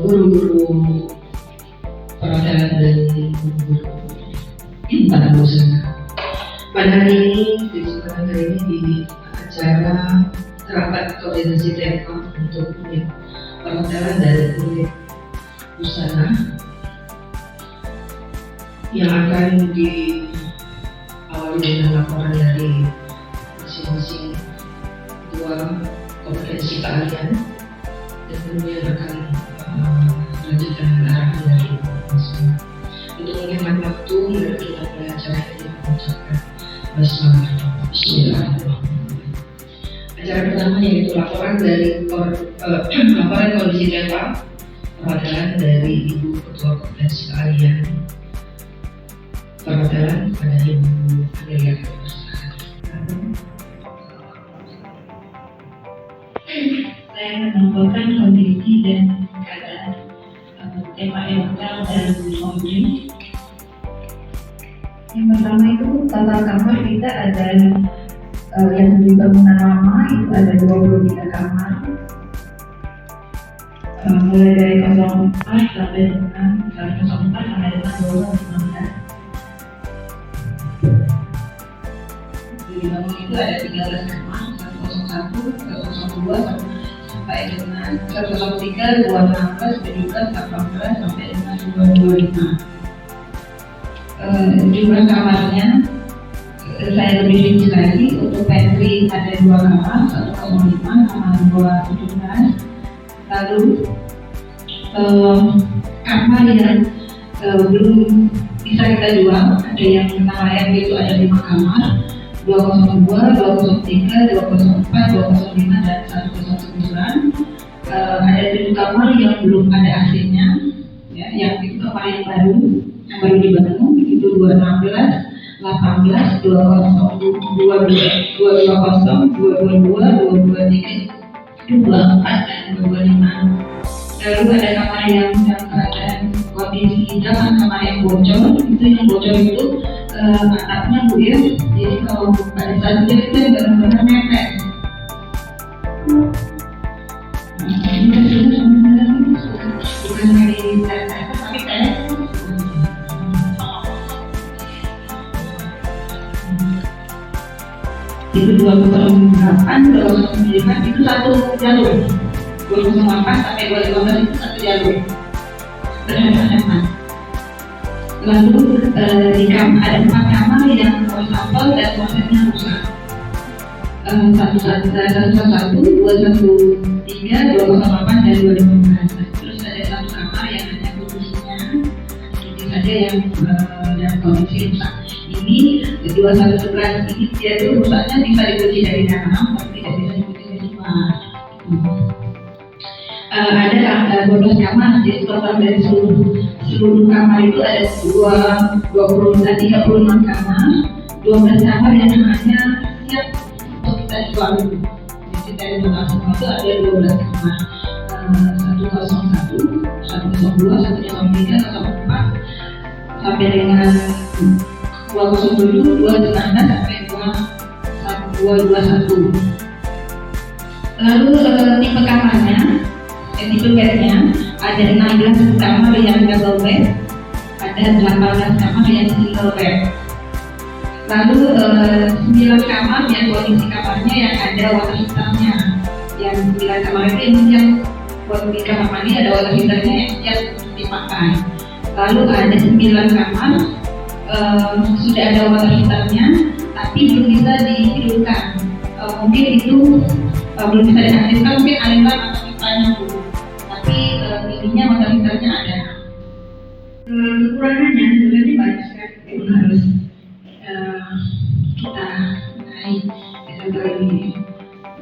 guru-guru perhotelan dan guru-guru tata busana. Pada hari ini, di kesempatan hari ini di acara rapat koordinasi tema untuk unit perhotelan dan unit busana yang akan diawali dengan laporan dari masing-masing ketua kompetensi keahlian dan kemudian akan melanjutkan arahan dari masing. Untuk menghemat waktu, mari kita mulai acara ini dengan mengucapkan basmalah. Bismillahirrahmanirrahim. Acara pertama yaitu laporan dari laporan kondisi tema perhotelan dari Ibu Ketua Kompetensi Keahlian Perhotelan pada Ibu Amelia. Saya melaporkan kondisi dan keadaan tema hotel dan holding. Yang pertama itu total kamar kita ada yang di bangunan lama itu ada 23 kamar, mulai dari 04 sampai dengan 04 sampai dengan 2015. Di bangun itu ada 13 kamar, 101, 102 sampai dengan 103, 216, 17, 18 sampai dengan 225. Jumlah kamarnya saya lebih rinci lagi. Untuk pantry ada 2 kamar, 105 sama 217. Lalu kamar yang belum bisa kita jual, ada yang kita layan itu ada 5 kamar, 202, 203, 204, 205 dan 109. Ada 7 kamar yang belum ada AC-nya, ya, yang itu kamar yang baru dibangun itu 216, 18, 20, 220, 222, 223, 24 dan 225. Lalu ada kamar yang dalam keadaan kondisi jangan kamar yang bocor. Itu yang bocor itu atapnya Bu ya. Jadi kalau pada saat itu benar-benar mepet. Bukan dari data tapi kayak itu 208, 209 itu satu jalur, 208 sampai 215 itu satu jalur berhadapan. Lalu di ada 4 kamar yang wastafel dan konsepnya rusak. 111, 213, 208 dan 215. Terus ada 1 kamar yang hanya posisinya sedikit saja yang dalam kondisi rusak. Ini 2111 ini dia tuh rusaknya bisa dikunci dari dalam tapi tidak bisa dikunci dari luar. Ada 12 kamar, jadi total dari seluruh kamar itu ada 36 kamar, 12 kamar yang hanya siap untuk kita jual dulu. Jadi dari total semua itu ada 12 kamar, 101, 102, 103, 104 sampai dengan 207, 216 sampai 221. Lalu tipe kamarnya, tipe bednya ada 16 kamar yang double bed, ada 18 kamar yang single bed. Lalu 9 kamar yang kondisi kamarnya yang ada water heaternya. Yang 9 kamar itu yang kondisi kamar mandi ada water heaternya yang dipakai. Lalu ada 9 kamar sudah ada water heaternya tapi belum bisa dihidupkan. Mungkin itu belum bisa diaktifkan, mungkin aliran atau pipanya dulu, tapi ininya water heaternya ada. Kekurangannya sebenarnya banyak sekali yang harus kita naik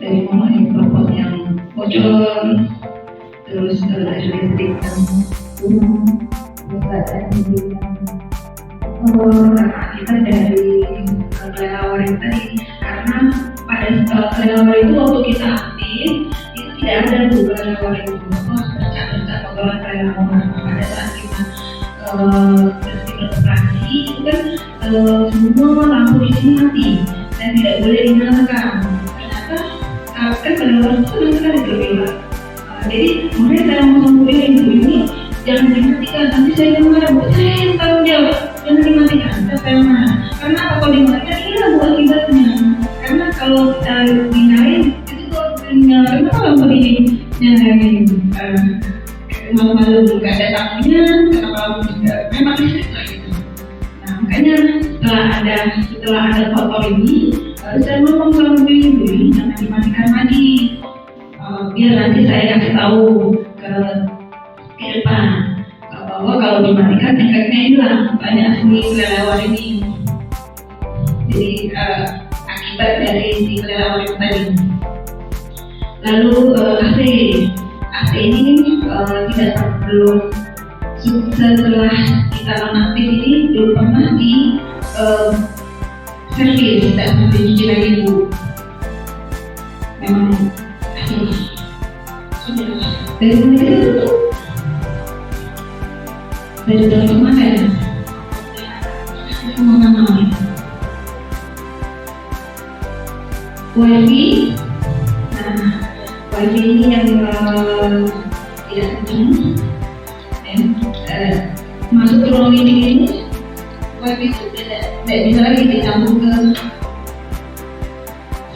dari mulai propos yang bocor, terus dari listrik yang kurang, terus ada kita dari kelelawar yang tadi, karena pada kelelawar itu waktu kita aktif itu tidak ada tuh kelelawar itu bercak-bercak kotoran kelelawar. Pada saat kita beroperasi itu kan semua lampu di sini mati dan tidak boleh dinyalakan. Ternyata kan kelelawar itu senang sekali bergejolak. Jadi makanya saya ngomong sama ibu ini jangan dimatikan, nanti saya yang marah, Bu. Saya yang tanggung jawab, jangan dimatikan, saya marah. Karena apa kalau dimatikan? Iya Bu akibatnya. Karena kalau kita nyalain itu kok nyalain apa kalau ini nyalain malu-malu nggak ada tamunya, kenapa juga memang listrik lah gitu. Nah makanya setelah ada foto ini, saya ngomong sama ibu ini jangan dimatikan lagi. Biar nanti saya kasih tahu ke depan bahwa kalau dimatikan efeknya hilang banyak si kelelawar ini. Jadi akibat dari si kelelawar itu tadi. Lalu AC ini tidak belum setelah kita nonaktif ini belum pernah di servis, tidak pernah dicuci lagi Bu. Memang sudah dari mulai itu dari tahun kemarin mana wifi. Nah wifi ini yang tidak kencang masuk ke ruang meeting ini wifi itu tidak bisa lagi disambung ke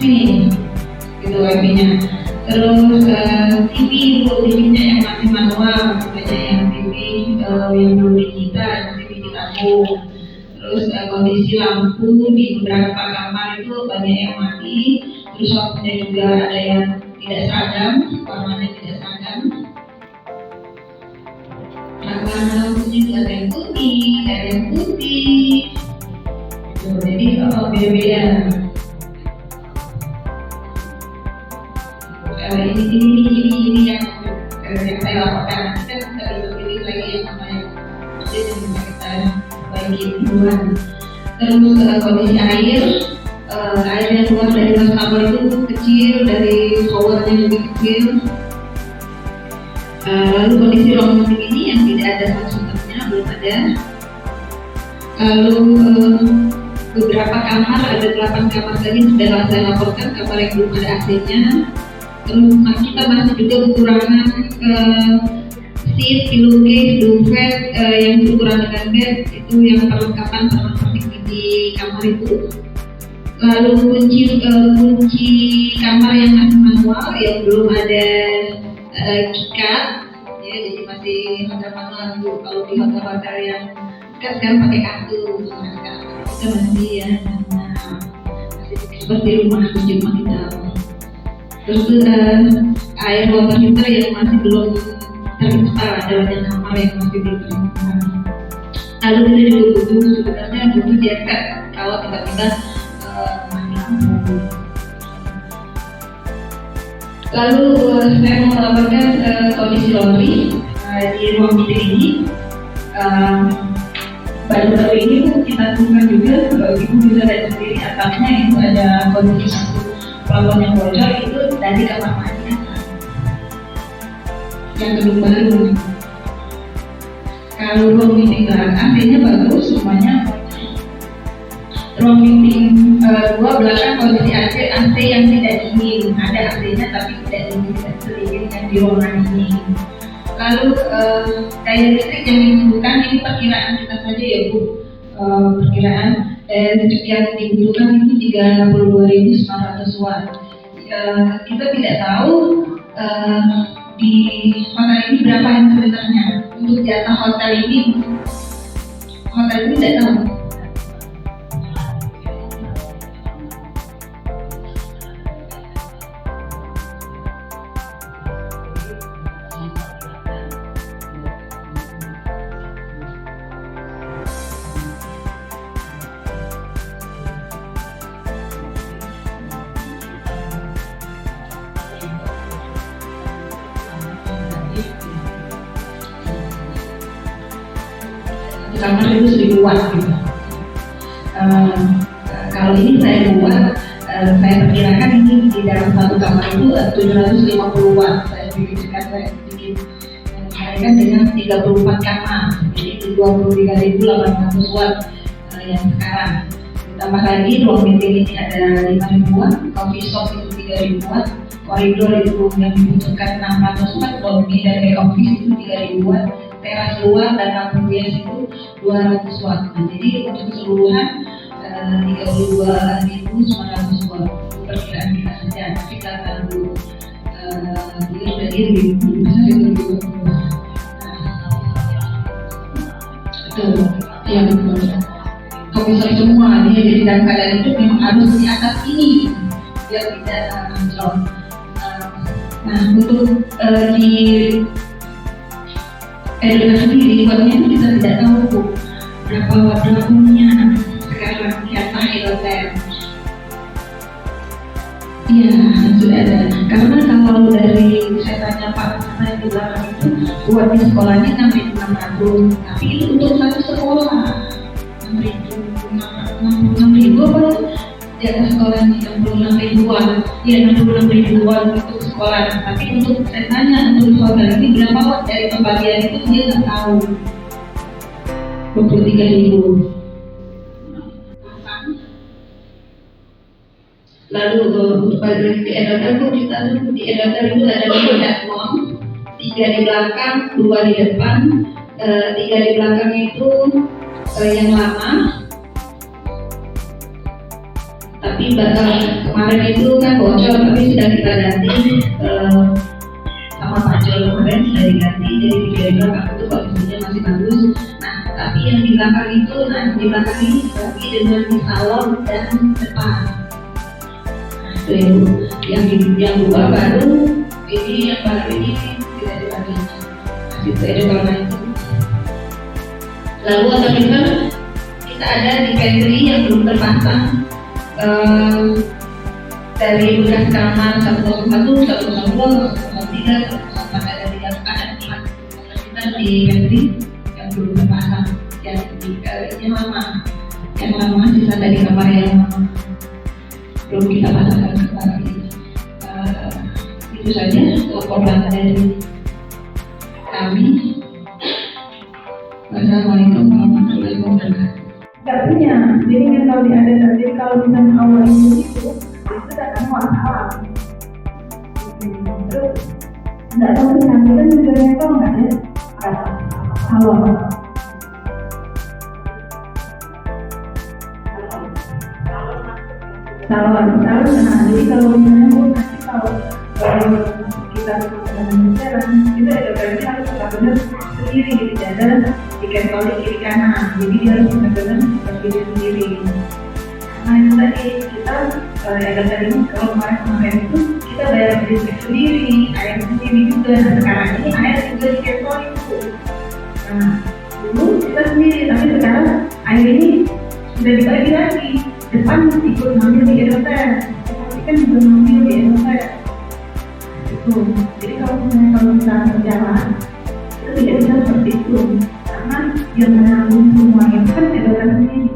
sini gitu wifi-nya. Terus TV itu TV-nya yang masih manual, banyak yang TV yang belum digital, TV ditambung. Terus kondisi lampu di beberapa kamar itu banyak yang mati. Terus lampunya juga ada yang tidak seragam, warnanya tidak seragam. Warna lampunya juga ada yang putih, ada yang putih. Jadi beda-beda. Ini yang saya laporkan. Kita bisa pilih lagi yang mana yang bisa kita bagi duluan. Terus kondisi air yang keluar dari wastafel itu kecil, dari showernya juga kecil. Lalu kondisi ruang meeting ini yang tidak ada sumbernya belum ada. Lalu beberapa kamar, ada 8 kamar tadi sudah saya laporkan, kamar yang belum ada AC-nya. Terus kita masih juga kekurangan seat, pillowcase, duvet yang berukuran dengan bed itu yang perlengkapan termasuk di kamar itu. Lalu kunci kamar yang masih manual yang belum ada keycard, ya jadi masih manual tuh. Kalau di hotel-hotel yang kan sekarang pakai kartu, sekarang kita masih ya masih seperti rumah kita. Terus air water heater yang masih belum terinstal, ada banyak kamar yang masih belum terinstal. Lalu kita juga sebenarnya butuh jaket kalau tiba-tiba mati lampu. Lalu saya mau melaporkan kondisi laundry di ruang meeting ini. Baru-baru ini kita temukan juga ibu bisa lihat sendiri atapnya itu ada kondisi satu plafon yang bocor itu dari kamar mandi yang belum baru. Kalau ruang meeting AC-nya bagus semuanya. Ruang meeting 2 belakang kondisi AC yang tidak dingin, ada AC-nya tapi tidak dingin, tidak sedingin yang di ruangan ini. Lalu daya listrik yang dibutuhkan ini perkiraan kita saja ya Bu. Perkiraan yang dibutuhkan itu 32.900 watt. Kita tidak tahu di hotel ini berapa yang sebenarnya. Untuk jatah hotel ini tidak tahu. Kamar itu 1000 watt gitu. Kalau ini saya buat, saya perkirakan ini di dalam satu kamar itu 750 watt. Saya bikin kalikan dengan 34 kamar, jadi 23.800 watt yang sekarang. Tambah lagi ruang meeting ini ada 5 ribuan, coffee shop itu 3 ribuan, koridor itu yang dibutuhkan 604, lobby dan back office itu 3 ribuan, teras luar dan lampu hias itu 200 watt. Nah, jadi untuk keseluruhan 32.900 watt perkiraan kita saja. Tapi kalau dia dari lebih besar itu 20. Betul, iya betul. Komisar semua dia jadi dalam keadaan itu memang harus di atas ini biar tidak anjlok. Nah untuk di Edotel sendiri buatnya itu kita tidak tahu berapa watt lampunya sekarang siapa Edotel. Iya sudah ada. Karena kalau dari saya tanya Pak saya di belakang itu buat di sekolahnya 6.600, tapi itu untuk satu sekolah 6.000 apa di atas sekolahnya 66 ribuan, ya 66 ribuan untuk sekolah. Tapi untuk saya tanya untuk hotel ini berapa watt dari pembagian itu dia nggak tahu. 23.000. Lalu untuk bagi di Edotel itu kita di Edotel itu ada 5 platform, 3 di belakang, 2 di depan. 3 di belakang itu yang lama. Tapi kemarin itu kan bocor, tapi sudah kita ganti sama Pak Jol kemarin sudah diganti. Jadi di belakang itu kondisinya masih bagus. Nah, tapi yang di belakang itu, di belakang ini dibagi dengan di salon dan depan. Yang dua baru ini, yang baru ini tidak dibagi itu Edotel itu. Lalu otomatis kita ada di pantry yang belum terpasang dari bekas kamar 101, 102, 103, 104 ada di kita di pantry yang belum terpasang yang lama sisa dari kamar yang belum kita pasangkan kembali. Itu saja laporan dari kami. Wassalamualaikum warahmatullahi wabarakatuh. Gak punya, jadi kan kalau di ada jadi kalau misalnya awal itu tidak akan masalah. Terus nggak tahu sih nanti kan sebenarnya kok nggak ada awal. Salon, nah jadi kalau misalnya Bu nanti kalau kita jalan itu Edotelnya harus benar-benar sendiri gitu, ada tiket tol di kiri kanan, jadi dia harus benar-benar berdiri sendiri. Nah itu tadi kita Edotel ini kalau kemarin itu kita bayar listrik sendiri, air sendiri juga. Nah sekarang ini air juga tiket tol itu. Nah dulu kita sendiri, tapi sekarang air ini sudah dibagi lagi. Depan ikut ngambil di Edotel, tapi kan belum ngambil di Edotel. Itu, jadi kalau kita berjalan itu tidak bisa seperti itu, karena yang menanggung semuanya kan Edotel sendiri.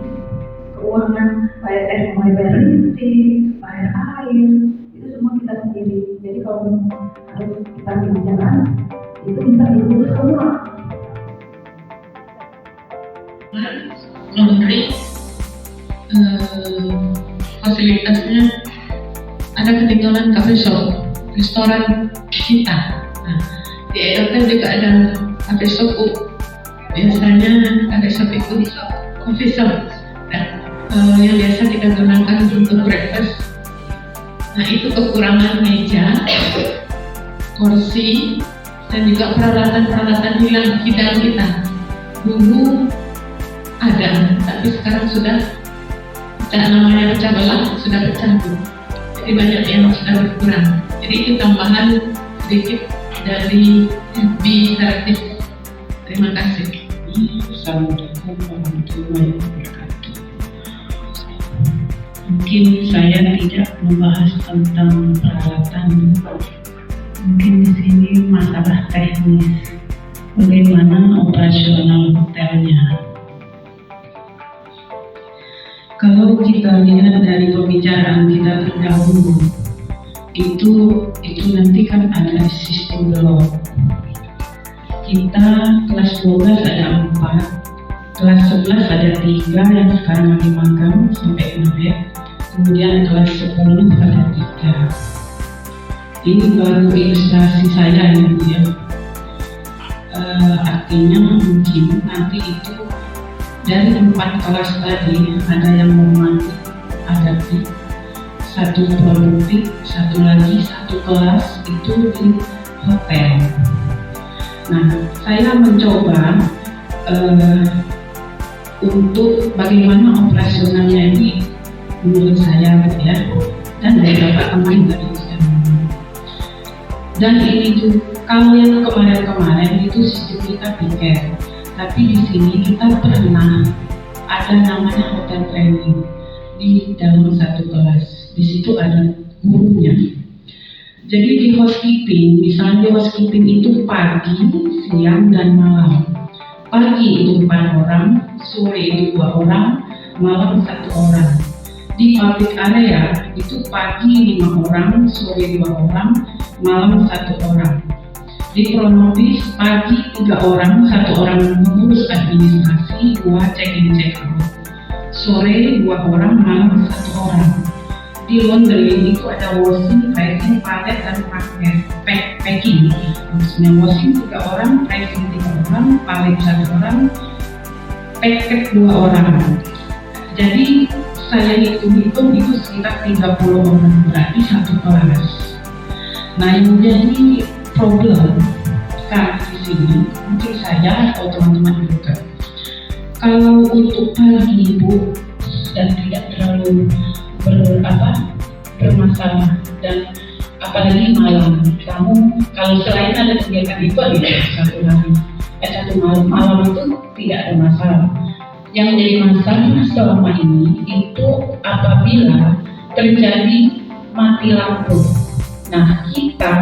Keuangan, bayar listrik, bayar air, itu semua kita sendiri. Jadi kalau harus kita berjalan, itu bisa diurus semua. Laundry fasilitasnya ada ketinggalan cafe shop, restoran kita. Nah, di Edotel juga ada cafe shop. Biasanya cafe shop itu coffee shop yang biasa kita gunakan untuk breakfast. Nah, itu kekurangan meja, kursi, dan juga peralatan-peralatan hilang kita. Dulu ada, tapi sekarang sudah namanya pecah belah, sudah pecah tuh. Jadi banyak yang sudah berkurang. Jadi itu tambahan sedikit dari FB Interaktif. Terima kasih. Assalamualaikum warahmatullahi wabarakatuh. Mungkin saya tidak membahas tentang peralatan. Mungkin di sini masalah teknis, bagaimana operasional hotelnya. Kalau kita lihat dari pembicaraan kita terdahulu, itu nanti kan ada sistem blok. Kita kelas 12 ada 4, kelas 11 ada 3 yang sekarang lagi magang sampai Maret. Kemudian kelas 10 ada 3. Ini baru ilustrasi saya ya Bu ya. Artinya mungkin nanti itu dari 4 kelas tadi ada yang normatif, adaptif, 1 produktif, 1 lagi 1 kelas itu di hotel. Nah, saya mencoba untuk bagaimana operasionalnya ini menurut saya ya, dan dari Bapak teman tadi. Dan ini tuh kalau yang kemarin-kemarin itu sistem kita tiket, tapi di sini kita pernah ada namanya hotel training di dalam 1 kelas. Di situ ada gurunya. Jadi di housekeeping, misalnya di housekeeping itu pagi, siang, dan malam. Pagi itu 4 orang, sore itu 2 orang, malam 1 orang. Di public area itu pagi 5 orang, sore 2 orang, malam 1 orang. Di Pronovis pagi 3 orang, 1 orang mengurus administrasi, 2 check-in check-out. Sore 2 orang, malam 1 orang. Di laundry itu ada washing, pressing, palet, dan packing. Maksudnya washing 3 orang, pressing 3 orang, palet 1 orang, pack 2 orang. Jadi saya hitung-hitung itu sekitar 30 orang, berarti 1 kelas. Nah yang menjadi problem sekarang di sini, mungkin saya atau teman-teman juga, kalau untuk pagi Bu dan tidak terlalu bermasalah, dan apalagi malam, kamu kalau selain ada kegiatan itu ada satu malam itu tidak ada masalah. Yang jadi masalah selama ini itu apabila terjadi mati lampu. Nah kita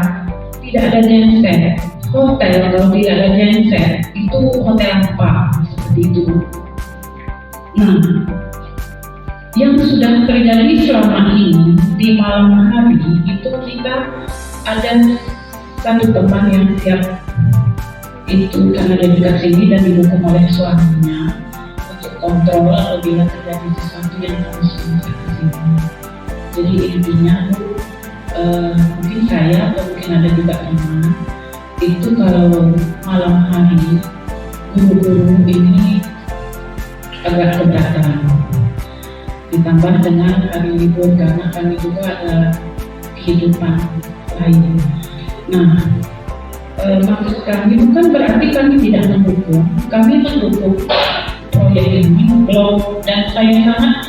tidak ada genset, hotel kalau tidak ada genset itu hotel apa seperti itu. Nah yang sudah terjadi selama ini di malam hari itu kita ada satu teman yang siap itu karena dia dekat sini dan didukung oleh suaminya untuk kontrol apabila terjadi sesuatu yang harus kita sini. Jadi intinya mungkin saya atau mungkin ada juga teman itu kalau malam hari guru-guru ini agak keberatan. Ditambah dengan hari libur karena kami juga ada kehidupan lain. Nah, maksud kami bukan berarti kami tidak mendukung. Kami mendukung proyek ini, blog, dan saya sangat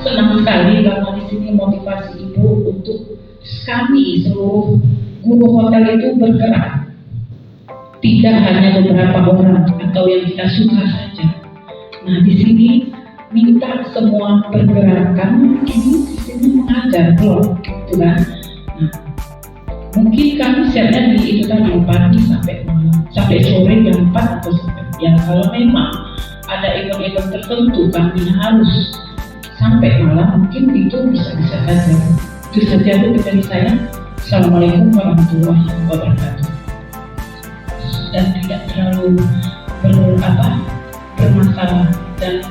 senang sekali karena di sini motivasi ibu untuk kami seluruh guru hotel itu bergerak. Tidak hanya beberapa orang atau yang kita suka saja. Nah, di sini minta semua pergerakan ini sistemnya mengajar blog gitu kan. Nah, mungkin kami siapnya di itu tadi pagi sampai malam, sampai sore jam 4 atau sampai ya kalau memang ada event-event tertentu kami harus sampai malam, mungkin itu bisa saja. Itu saja dulu dari saya. Assalamualaikum warahmatullahi wabarakatuh. Dan tidak terlalu bermasalah, dan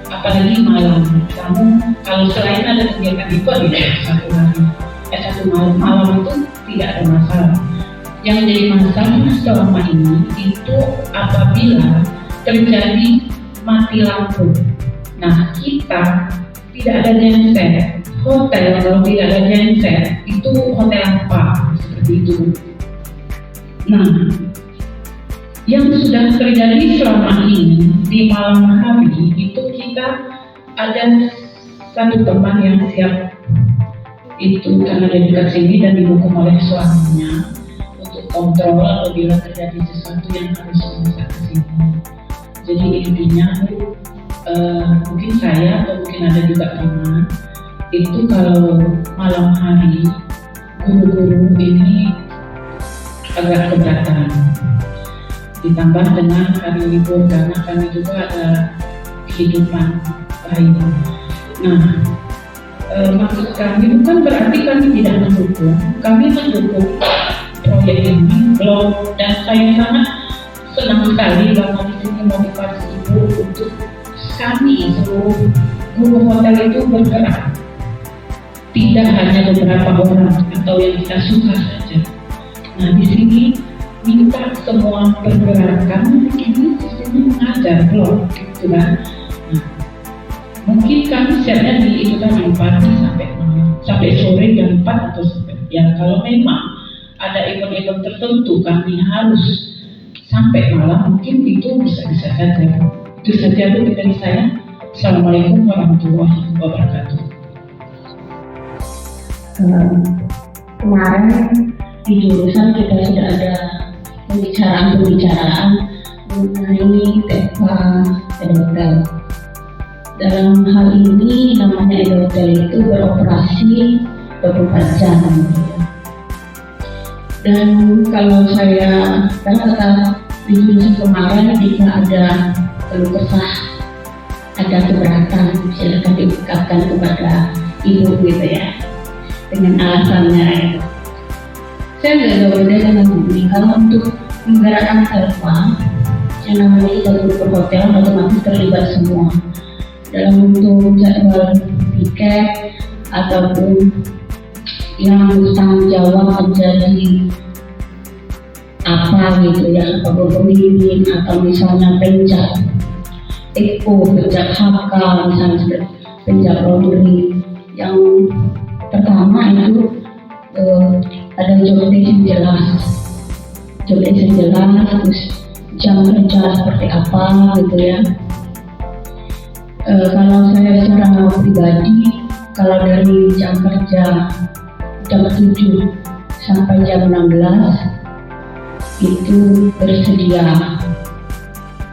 apalagi malam, kamu kalau selain ada kegiatan itu ada satu malam itu tidak ada masalah. Yang jadi masalah selama ini itu apabila terjadi mati lampu. Nah kita tidak ada genset, hotel kalau tidak ada genset itu hotel apa seperti itu. Nah yang sudah terjadi selama ini di malam hari itu kita ada satu teman yang siap itu karena dia dekat sini dan didukung oleh suaminya untuk kontrol apabila terjadi sesuatu yang harus kita ke sini. Jadi intinya mungkin saya atau mungkin ada juga teman itu kalau malam hari guru-guru ini agak keberatan. Ditambah dengan hari libur karena kami juga ada kehidupan lain. Nah, maksud kami bukan berarti kami tidak mendukung. Kami mendukung proyek ini, blog, dan saya sangat senang sekali karena di sini motivasi ibu untuk kami seluruh guru hotel itu bergerak, tidak hanya beberapa orang atau yang kita suka saja. Nah di sini minta semua pergerakan, ini sistemnya mengajar loh, gitu kan. Nah, mungkin kami siapnya di itu tadi pagi sampai malam, sampai sore jam 4 atau sampai ya kalau memang ada event-event tertentu kami harus sampai malam, mungkin itu bisa-bisa saja. Itu saja dulu dari saya. Assalamualaikum warahmatullahi wabarakatuh. Kemarin di jurusan kita sudah ada pembicaraan mengenai TEPA Edotel. Dalam hal ini namanya Edotel itu beroperasi 24 jam. Dan kalau saya kata di jurusan kemarin jika ada keluh kesah, ada keberatan, silakan diungkapkan kepada ibu gitu ya, dengan alasannya itu. Saya nggak ada beda dengan ini. Kalau untuk menggerakkan telepon yang namanya kita guru perhotelan otomatis terlibat semua dalam bentuk jadwal tiket ataupun yang tanggung jawab menjadi apa gitu ya, apapun pemimpin atau misalnya penjak Eko, penjak HK, misalnya penjak laundry. Yang pertama itu ada job desk yang jelas, terus jam kerja seperti apa gitu ya. Kalau saya secara pribadi, kalau dari jam kerja jam 7 sampai jam 16 itu bersedia.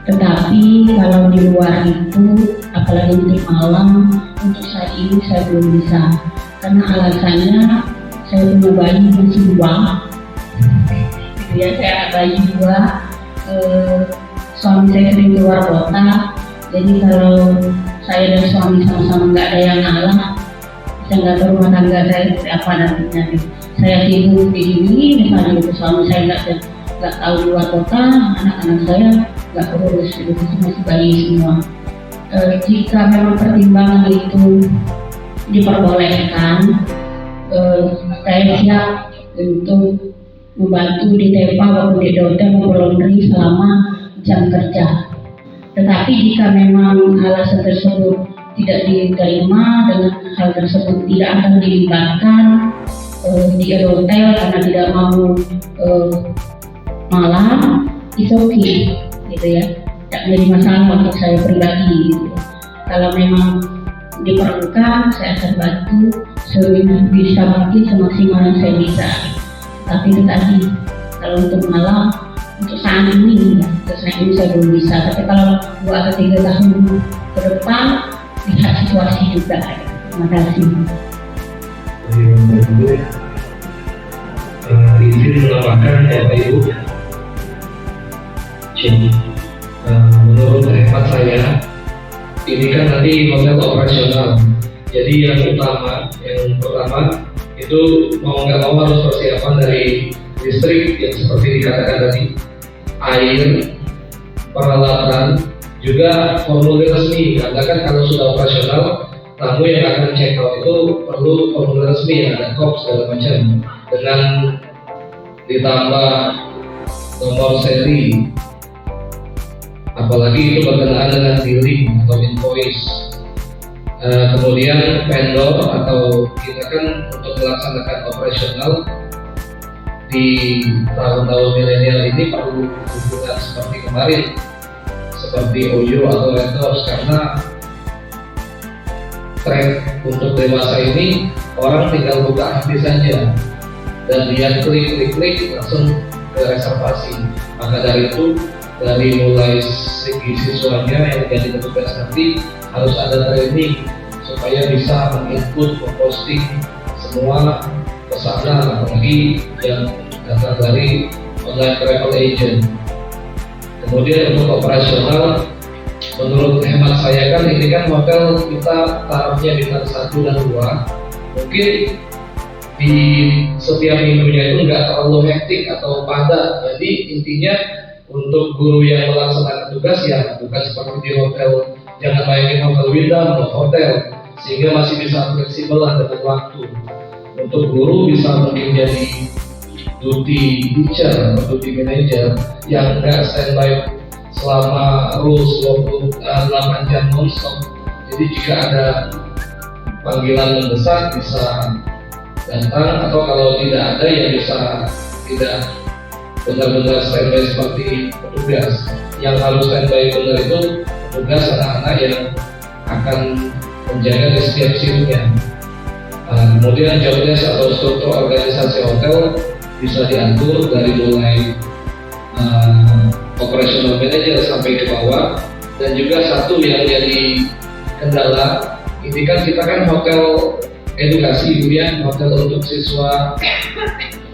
Tetapi kalau di luar itu, apalagi di malam, untuk saat ini saya belum bisa. Karena alasannya saya punya bayi masih 2. Ya, saya ada bayi 2. Suami saya sering keluar kota. Jadi kalau saya dan suami sama-sama nggak ada yang ngalah, saya nggak tahu rumah tangga saya seperti apa nantinya. Saya sibuk di sini, misalnya suami saya nggak tahu di luar kota, anak-anak saya nggak urus, itu masih bayi semua. Jika memang pertimbangan itu diperbolehkan, saya siap untuk membantu di TEPA maupun di hotel maupun laundry selama jam kerja. Tetapi jika memang alasan tersebut tidak diterima, dengan hal tersebut tidak akan dilibatkan di hotel karena tidak mau malam, it's okay gitu ya, tidak menjadi masalah untuk saya pribadi gitu. Kalau memang diperlukan, saya akan bantu sebisa mungkin semaksimal yang saya bisa. Tapi itu tadi, kalau untuk malam, untuk saat ini saya belum bisa. Tapi kalau 2 atau 3 tahun ke depan, lihat situasi juga. Terima kasih. Izin menambahkan Bapak Ibu. Jadi, menurut hemat saya, ini kan nanti hotel operasional. Jadi yang pertama itu mau nggak mau harus persiapan dari listrik yang seperti dikatakan tadi, air, peralatan, juga formulir resmi. Karena kan kalau sudah operasional, tamu yang akan check out itu perlu formulir resmi, ada kop segala macam, dengan ditambah nomor seri, apalagi itu berkenaan dengan billing atau invoice. Kemudian vendor atau kita kan untuk melaksanakan operasional di tahun-tahun milenial ini perlu hubungan seperti kemarin, seperti OYO atau Retos, karena track untuk dewasa ini orang tinggal buka HP saja dan dia klik langsung ke reservasi. Maka dari itu, dari mulai segi siswanya yang menjadi petugas nanti harus ada training supaya bisa menginput, memposting semua pesanan, apalagi yang datang dari online travel agent. Kemudian untuk operasional, menurut hemat saya kan ini kan hotel kita tarafnya bintang 1 dan 2, mungkin di setiap minggunya itu nggak terlalu hektik atau padat. Jadi intinya untuk guru yang melaksanakan tugas ya bukan seperti di hotel jangan mainin hotel bintang atau hotel, sehingga masih bisa fleksibel lah dengan waktu. Untuk guru bisa mungkin jadi duty teacher atau duty manager yang nggak standby selama rules 28 jam non-stop. Jadi jika ada panggilan mendesak bisa datang, atau kalau tidak ada ya bisa tidak benar-benar standby seperti petugas. Yang harus standby benar itu petugas anak-anak yang akan menjaga di setiap shiftnya. Kemudian job desk atau struktur organisasi hotel bisa diatur dari mulai operational manager sampai ke bawah. Dan juga satu yang jadi kendala, ini kan kita kan hotel edukasi, kemudian hotel untuk siswa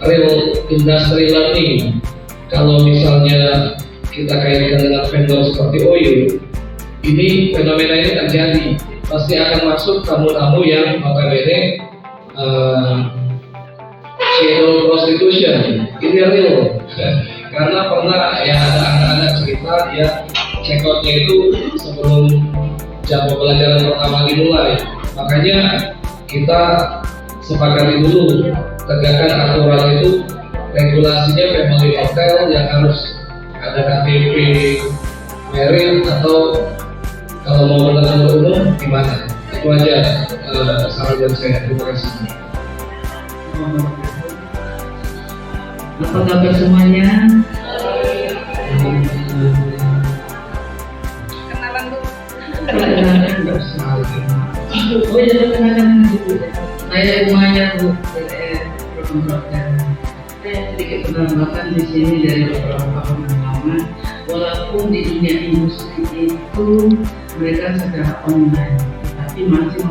real industry learning. Kalau misalnya kita kaitkan dengan vendor seperti OYO, ini fenomena ini terjadi. Pasti akan masuk tamu-tamu yang notabene shadow prostitution. Ini real. Karena pernah ya ada anak-anak cerita dia check out-nya itu sebelum jam pembelajaran pertama dimulai. Makanya kita sepakati dulu, tegakkan aturan itu, regulasinya family hotel yang harus ada KTP merit, atau kalau mau benar-benar umum gimana? Itu aja saran dari saya. Terima kasih. Apa kabar semuanya? Kenalan dulu. Kenalan nggak usah. Oh ya, kenalan dulu. Saya Umaya Bu, dan saya sedikit penambahkan di sini dari beberapa pengalaman. Walaupun di dunia industri itu mereka secara online, tapi masih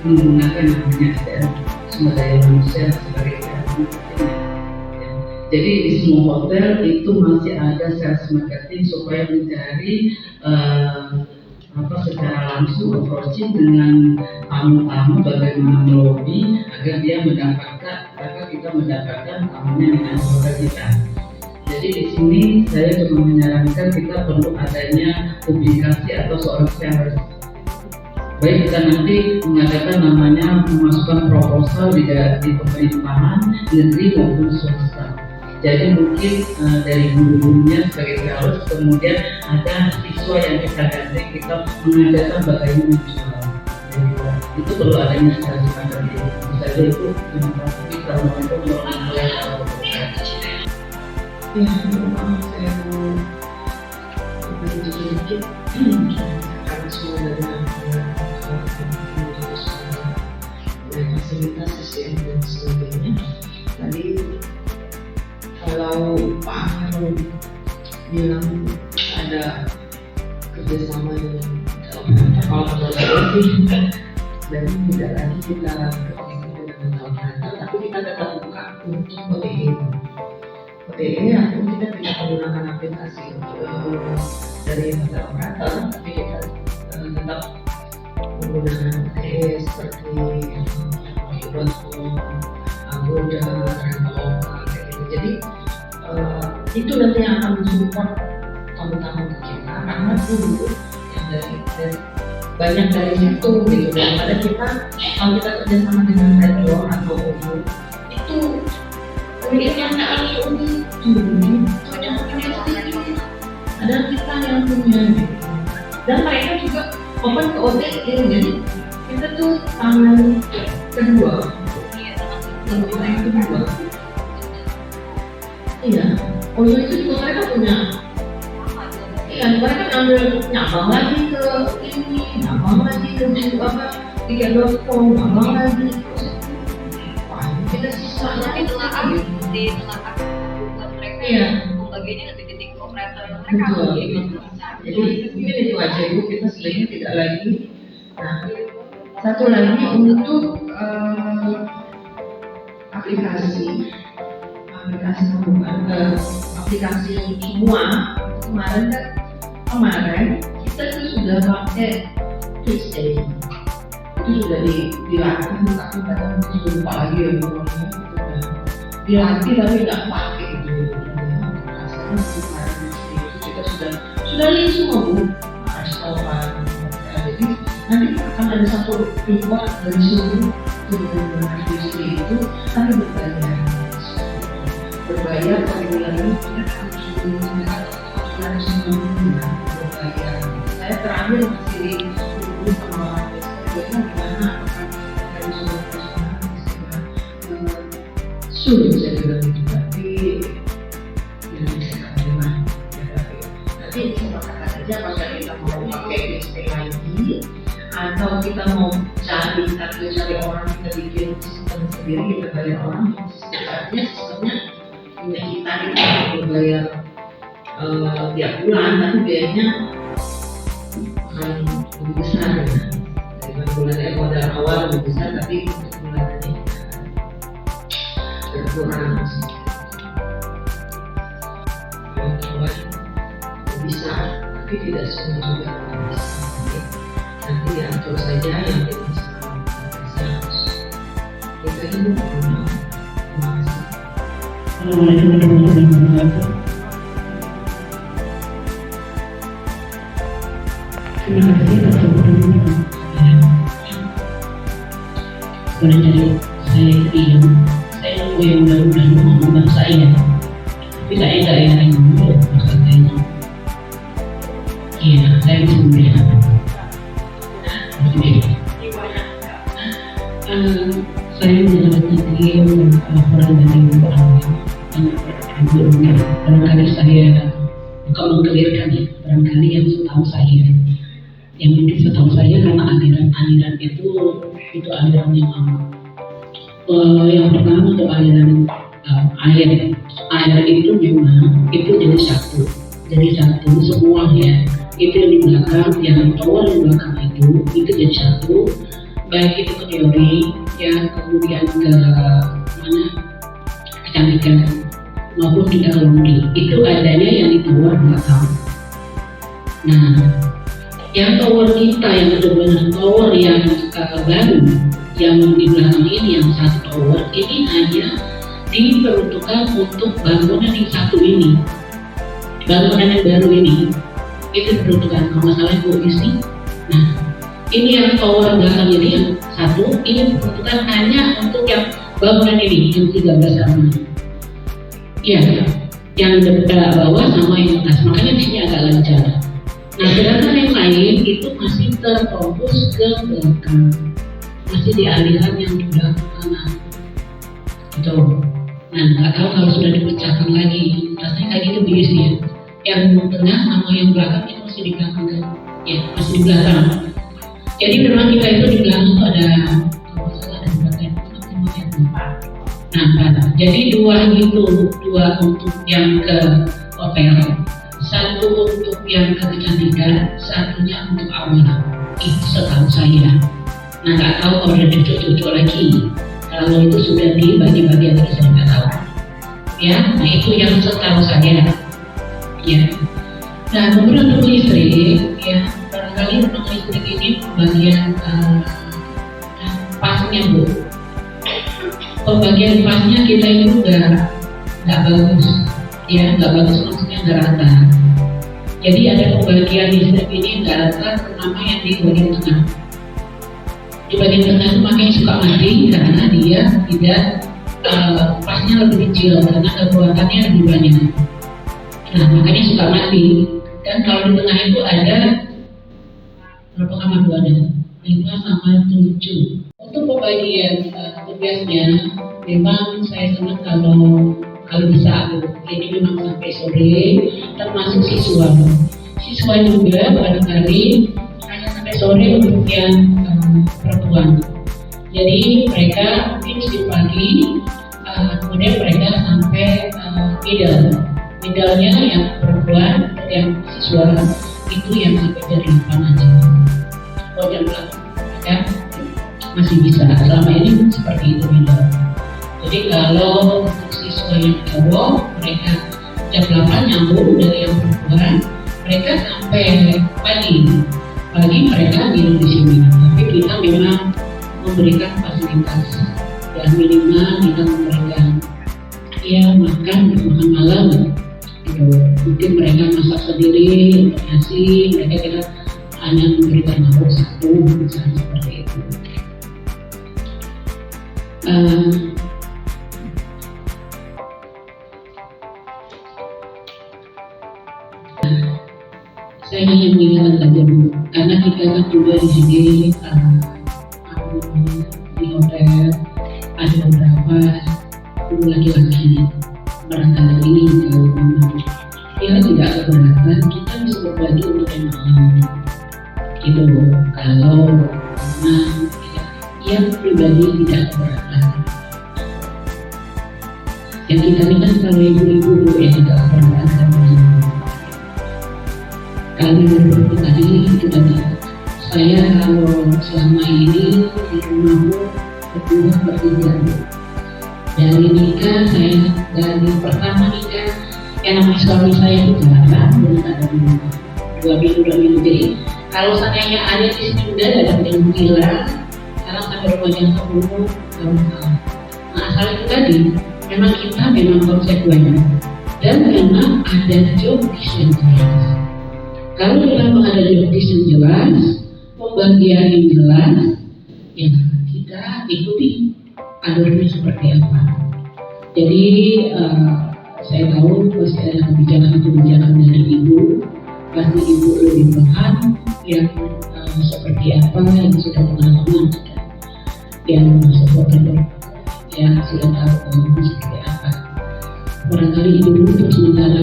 menggunakan namanya sumber daya manusia sebagai jadi di semua hotel itu masih ada sales marketing supaya mencari secara langsung approaching dengan tamu-tamu, bagaimana melobi agar dia mendapatkan, agar kita mendapatkan tamunya dengan produk kita. Jadi di sini saya cuma menyarankan kita perlu adanya publikasi atau seorang sales. Baik kita nanti mengadakan namanya memasukkan proposal di pemerintahan negeri maupun swasta. Jadi mungkin dari guru-gurunya sebagai sales, kemudian ada siswa yang kita gandeng, kita mengajarkan bagaimana menjual. Itu perlu adanya secara semacam itu. Misalnya itu terima kasih kalau untuk mulai Ya, maaf saya mau berbagi sedikit karena semua dari fasilitas SDM dan sebagainya. Tadi kalau Pak Harun bilang ada kerjasama dengan kalau dan tidak lagi kita berkomunikasi dengan operator, tapi kita tetap buka untuk OTE. OTE atau kita tidak menggunakan aplikasi dari hotel operator, tapi kita tetap menggunakan OTE seperti Agoda, Traveloka, kayak gitu. Jadi itu nanti yang akan mensupport tamu-tamu kita, karena dulu yang dari banyak dari situ gitu, daripada kita kalau kita kerjasama dengan vendor atau OYO itu uniknya nggak langsung ada kita yang punya gitu. Dan mereka juga open ke OTE, jadi kita tuh tangan kedua iya, OYO itu juga mereka punya. Iya, mereka ambil nyambang lagi ke ini, nyambang lagi ke tiga.com, nyambang lagi. Wah, kita sisanya Di tengah buat mereka Iya. bagiannya di titik operator mereka. Jadi mungkin itu aja Ibu, kita sebenarnya tidak lagi. Nah, satu lagi untuk aplikasi semua. Kemarin kita itu sudah pakai Tuesday, itu sudah dilatih, tapi kadang sudah lupa lagi ya dilatih tapi nggak pakai gitu. Kita sudah lihat semua Bu, restoran, hotel, nanti akan ada satu reward dari seluruh kebenaran industri itu, tapi berbayar pada bulan ini kita harus berbayar. Saya terakhir masih dihubungi sama orang desa, gimana apakah dari seluruh personal sulit saya bilang itu, tapi ya bisa terima. Nanti disepakati saja apakah kita mau pakai ST lagi atau kita mau cari orang, kita bikin sistem sendiri, kita bayar orang. Sistemnya punya kita itu berbayar tiap bulan, tapi biayanya akan lebih besar ya. Daripada bulannya modal awal lebih besar, tapi untuk bulannya berkurang. Kawan bisa, tapi tidak semua juga bisa. Nanti diatur saja yang kita bisa. Kita ini terima kasih. Assalamualaikum warahmatullahi wabarakatuh. Terima kasih atas kebersamaan. Sebenarnya saya diam, saya nunggu yang udah ngomong bahasa saya, tapi saya nggak yang dulu bahasa saya. Iya, saya bisa memberikan. Saya menjalankan diam laporan dari barangkali saya bukan mengkelirkan ya, barangkali yang setahu saya, yang mungkin setahu saya karena aliran itu aliran yang yang pertama untuk aliran air itu memang itu jadi satu semua ya, itu yang di belakang, yang tower di belakang itu jadi satu, baik itu ke teori ya, kemudian ke mana kecantikan maupun di teknologi itu adanya yang di tower belakang. Nah, yang tower kita yang benar-benar tower yang baru yang di belakang ini, yang satu tower ini hanya diperuntukkan untuk bangunan yang satu ini, bangunan yang baru ini itu diperuntukkan, kalau masalah itu isi. Nah, ini yang tower belakang ini yang satu ini diperuntukkan hanya untuk yang bangunan ini yang 13 kamar. Iya, yang dekat bawah sama yang atas, makanya di sini agak lancar. Nah, sedangkan yang lain itu masih terfokus ke belakang, masih di aliran yang di belakang kanan. Gitu. Nah, nggak tahu kalau sudah dipecahkan lagi, rasanya kayak gitu biasa ya. Yang tengah sama yang belakang itu masih di belakang kan? Ya, masih di belakang. Jadi memang kita itu di belakang itu ada, kalau salah ada berapa? Nah, jadi dua untuk yang ke hotel, satu untuk yang ke kecantikan, satunya untuk aula. Itu setahu saya. Nah, nggak tahu kalau ada cucu-cucu lagi. Kalau itu sudah dibagi-bagi atau saya nggak tahu. Ya, nah itu yang setahu saya. Ya. Nah, kemudian untuk listrik, ya barangkali untuk listrik ini bagian pasnya Bu. Pembagian pasnya kita itu nggak bagus, ya nggak bagus maksudnya nggak rata. Jadi ada pembagian listrik ini nggak rata, terutama yang di bagian tengah. Di bagian tengah itu makanya suka mati karena dia tidak pasnya lebih kecil karena kekuatannya lebih banyak. Nah makanya suka mati. Dan kalau di tengah itu ada berapa kamar Bu ada? 5 sama 7. Untuk pembagian tugasnya, memang saya senang kalau bisa ini memang sampai sore, termasuk siswa. Siswa juga barangkali hanya sampai sore untuk yang perempuan. Jadi mereka mungkin di pagi, kemudian mereka sampai middle-nya yang perempuan, yang siswa itu yang sampai jam 8 aja. Kalau jam 8 mereka masih bisa. Selama ini seperti itu middle. Jadi kalau untuk siswa yang cowok, mereka jam 8 nyambung dari yang perempuan, mereka sampai pagi mereka minum di sini. Tapi kita memang memberikan fasilitas dan minimal kita memberikan makan malam gitu. Mungkin mereka masak sendiri untuk nasi, mereka kita hanya memberikan mabuk satu misalnya seperti itu. Saya hanya mengingatkan saja Bu, karena kita kan juga di sini di hotel ada beberapa guru laki-laki. Barangkali ini kalau memang dia tidak keberatan, kita bisa berbagi untuk yang malam gitu. Kalau memang yang pribadi tidak keberatan, yang kita ini kan kalau ibu-ibu yang tidak keberatan, kalau ibu tadi itu tadi saya kalau selama ini di rumahku berdua bertiga. Dari nikah saya, dari pertama nikah yang namanya suami saya itu jarang belum ada dua minggu. Jadi kalau seandainya ada di sini udah ada yang bilang sekarang sampai rumah yang 10 tahun. Nah asal itu tadi memang kita memang konsekuensi dan memang ada job yang jelas. Kalau memang ada job yang jelas, pembagian yang jelas, ya kita ikuti alurnya seperti apa. Jadi saya tahu pasti ada kebijakan dari ibu, pasti ibu lebih paham yang seperti apa yang sudah pengalaman yang supporter yang sudah tahu seperti apa. Barangkali ibu dulu untuk sementara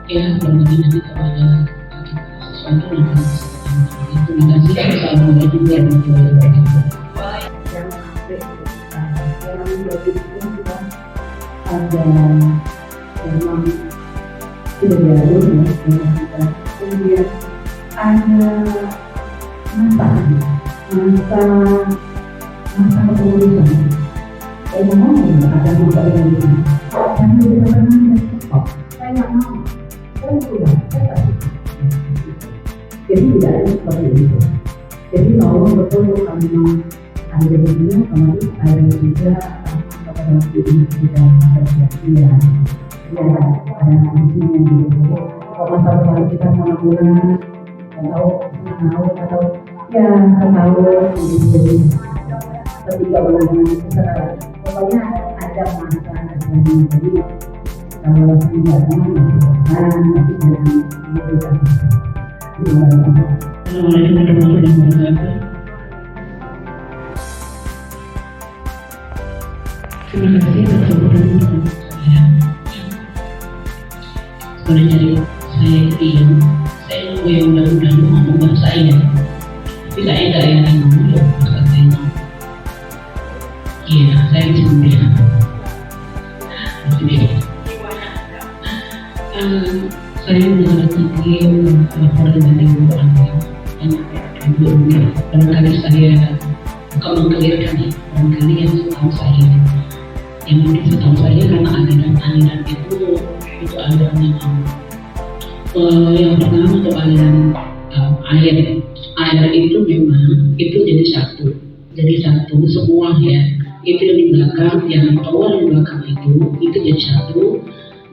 ya, barangkali nanti kalau ada sesuatu yang harus kita. Terima kasih. Assalamualaikum warahmatullahi wabarakatuh. Ada memang sudah diatur ya dengan kita. Kemudian ada masa kepengurusan. Saya ngomong ada masa kepengurusan. Saya tidak pernah saya nggak mau. Saya sudah. Jadi tidak ada seperti itu. Jadi tolong betul kalau memang ada begini, kemudian ada juga dalam diri kita bersiap-siap, ya ada nantinya gitu. Kalau masalah kalau kita mau bulan atau ya setahun gitu, ketiga bulan setelah, pokoknya ada masa adanya. Jadi kalau tidak nanti jangan memberikan. Assalamualaikum warahmatullahi wabarakatuh. Terima kasih atas sambutan saya. Sebenarnya dari saya diam, saya nunggu yang mudah-mudahan ngomong bahasa saya. Tapi saya tidak yang ngomong bahasa saya. Iya, saya bisa membiarkan. Saya mendengar tadi laporan dari ibu Angga. Barangkali saya bukan mengkelirkan ya, barangkali yang setahu saya. Yang mungkin setahu saya karena aliran itu aliran yang pertama untuk aliran air itu memang itu jadi satu semua ya, itu yang di belakang, yang tower di belakang itu jadi satu,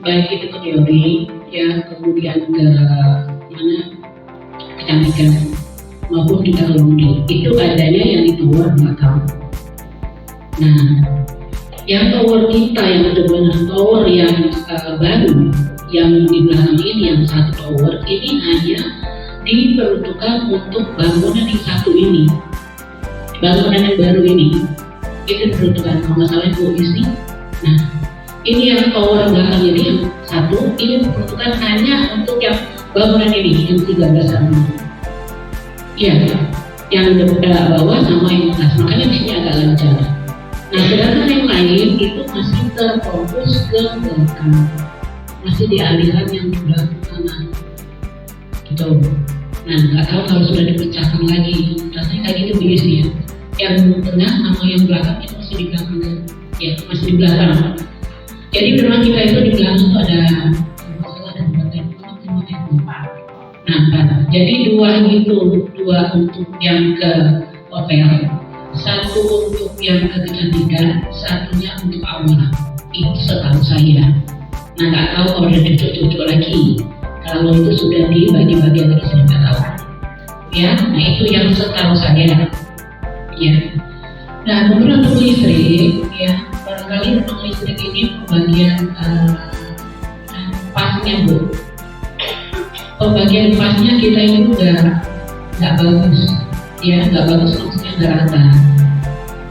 baik itu ke teori ya, kemudian ke mana kecantikan maupun kita londi itu adanya yang di tower belakang. Nah yang tower kita yang benar-benar tower yang baru yang di belakang ini, yang satu tower ini hanya diperuntukkan untuk bangunan yang satu ini, bangunan yang baru ini itu diperuntukkan kalau nggak salah Bu Isi. Nah ini yang tower belakang ini yang satu ini diperuntukkan hanya untuk yang bangunan ini yang 13 tahun. Iya, yang di bawah sama yang atas, makanya di sini agak lancar. Nah, sedangkan yang lain itu masih terfokus ke belakang, masih di aliran yang sudah kanan, gitu. Nah, nggak tahu kalau sudah dipecahkan lagi, rasanya kayak gitu biasa ya. Yang tengah sama yang belakang itu masih di belakang, ya masih di belakang. Jadi memang kita itu di belakang itu ada masalah dan Nah, jadi dua untuk yang ke hotel, satu untuk yang ke kecantikan, satunya untuk aula. Itu setahu saya. Nah, nggak tahu kalau udah dicocok lagi. Kalau itu sudah dibagi-bagi lagi saya nggak tahu. ya. Nah itu yang setahu saya, ya. Nah kemudian untuk listrik, ya barangkali untuk listrik ini pembagian pasnya Bu. Pembagian pasnya kita itu udah nggak bagus, ya nggak bagus maksudnya nggak rata.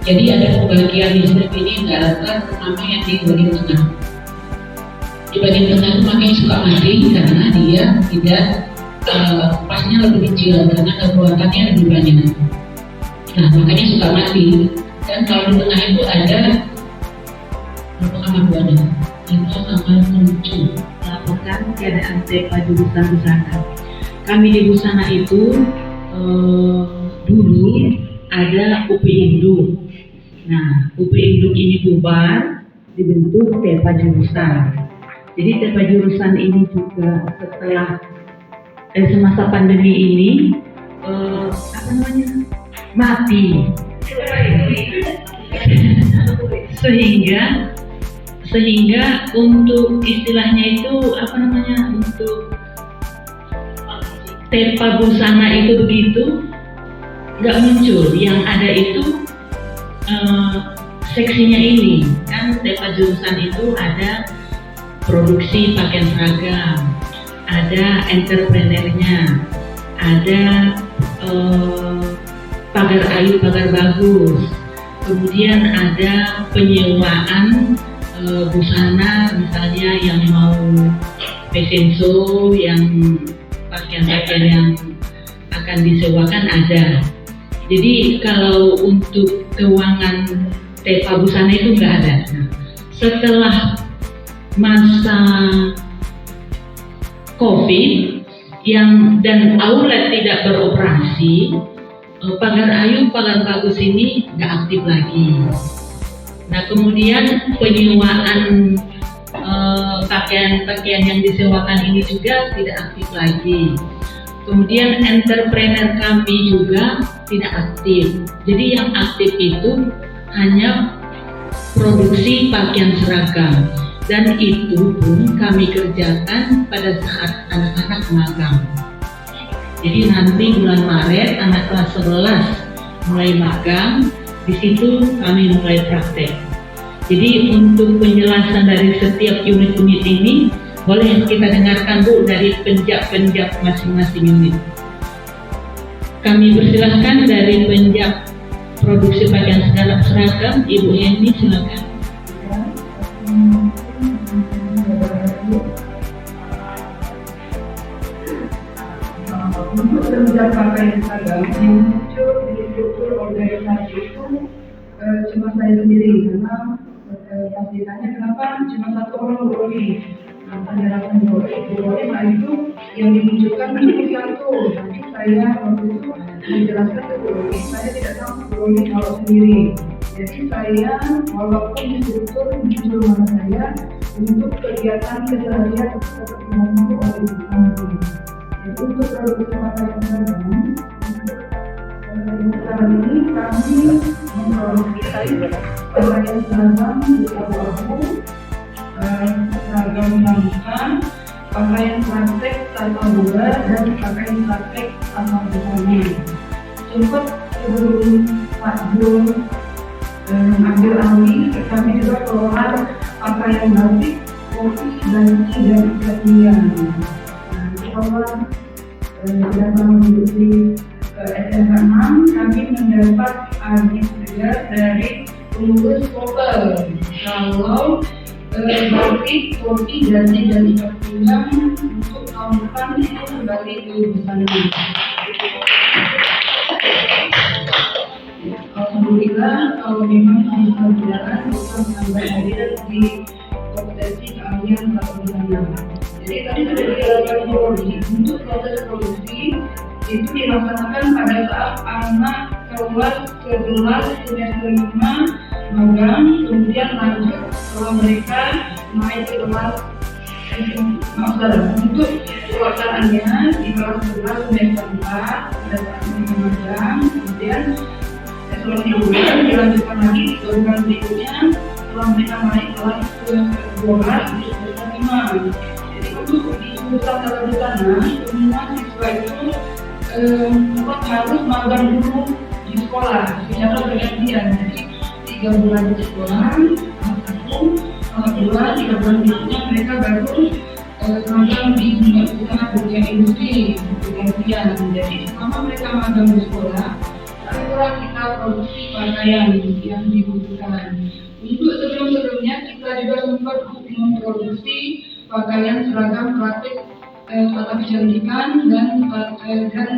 Jadi ada pembagian listrik ini nggak rata, terutama yang di bagian tengah. Di bagian tengah itu makanya suka mati karena dia tidak pasnya lebih kecil karena kekuatannya lebih banyak. Nah makanya suka mati. Dan kalau di tengah itu ada berapa kamar buana? 5 kamar 7. Melaporkan keadaan TEPA jurusan Busana. Kami di Busana itu dulu ada UP Induk. Nah, UP Induk ini bubar, dibentuk TEPA jurusan. Jadi TEPA jurusan ini juga setelah semasa pandemi ini mati. sehingga untuk istilahnya itu untuk TEPA Busana itu begitu nggak muncul. Yang ada itu seksinya ini kan. TEPA jurusan itu ada produksi pakaian seragam, ada entrepreneurnya, ada pagar ayu, pagar bagus, kemudian ada penyewaan busana, misalnya yang mau fashion show, yang pakaian-pakaian yang akan disewakan ada. Jadi kalau untuk keuangan TEPA Busana itu nggak ada. Nah, setelah masa COVID dan outlet tidak beroperasi, pagar ayu, pagar bagus ini nggak aktif lagi. Nah kemudian penyewaan pakaian-pakaian yang disewakan ini juga tidak aktif lagi. Kemudian entrepreneur kami juga tidak aktif. Jadi yang aktif itu hanya produksi pakaian seragam. Dan itu pun kami kerjakan pada saat anak-anak magang. Jadi nanti bulan Maret anak kelas 11 mulai magang, di situ kami mulai praktek. Jadi untuk penjelasan dari setiap unit-unit ini boleh kita dengarkan Bu dari penjab-penjab masing-masing unit. Kami persilahkan dari penjab produksi pakaian seragam, Ibu Eni silakan. Untuk penjab pakaian seragam yang muncul di struktur organisasi itu cuma saya sendiri, karena pas ditanya kenapa cuma satu orang beroli. Nah, penjelasan beroli nah itu yang dimunculkan itu satu. Nanti saya waktu itu menjelaskan ke beroli, saya tidak tahu beroli kalau sendiri. Jadi saya walaupun di struktur muncul nama saya untuk kegiatan keseharian seperti membantu organisasi. Jadi untuk produksi pakaian seragam, sekarang ini kami memproduksi pakaian seragam di abu-abu, seragam pramuka, pakaian praktek tanpa bola, dan pakaian praktek tanpa busana. Sempat sebelum Pak Jul mengambil alih, kami juga keluar pakaian batik, ofis, banci, dan ikatan. Bahwa dalam mengikuti SMK 6 kami mendapat audit juga dari pengurus lokal kalau batik, kopi, dan ikat pinggang untuk tahun depan itu kembali ke busana. Alhamdulillah kalau memang bisa berjalan bisa menambah hadir di kompetensi keahlian para busana. Jadi tadi sudah dijelaskan produksi. Untuk proses produksi itu dilaksanakan pada saat anak keluar kelas semester 5 magang, kemudian lanjut setelah mereka naik ke kelas master. Untuk pelaksanaannya di kelas 11 semester 4 pada saat mereka magang, kemudian setelah 3 bulan dilanjutkan lagi ke bulan berikutnya setelah mereka naik kelas ke 12 di semester 5. Untuk di jurusan tata busana, semua siswa itu harus magang dulu di sekolah secara bergantian. Jadi 3 bulan di sekolah, 1, 2, 3 bulan berikutnya mereka baru magang di usaha bagian industri bergantian. Jadi selama mereka magang di sekolah, itulah kita produksi pakaian yang dibutuhkan. Untuk sebelumnya kita juga sempat memproduksi pakaian seragam praktik tata kecantikan dan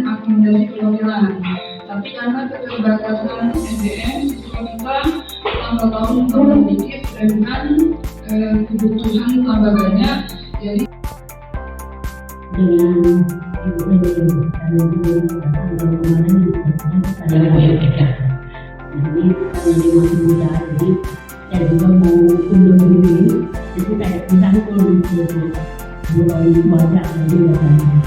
akomodasi perwakilan. Tapi karena keterbatasan SDM, siswa kita tambah tahun tambah sedikit dengan kebutuhan tambah banyak. Jadi saya juga mau undur diri, jadi kayak disangkul gitu, mulai wajah nanti rasanya.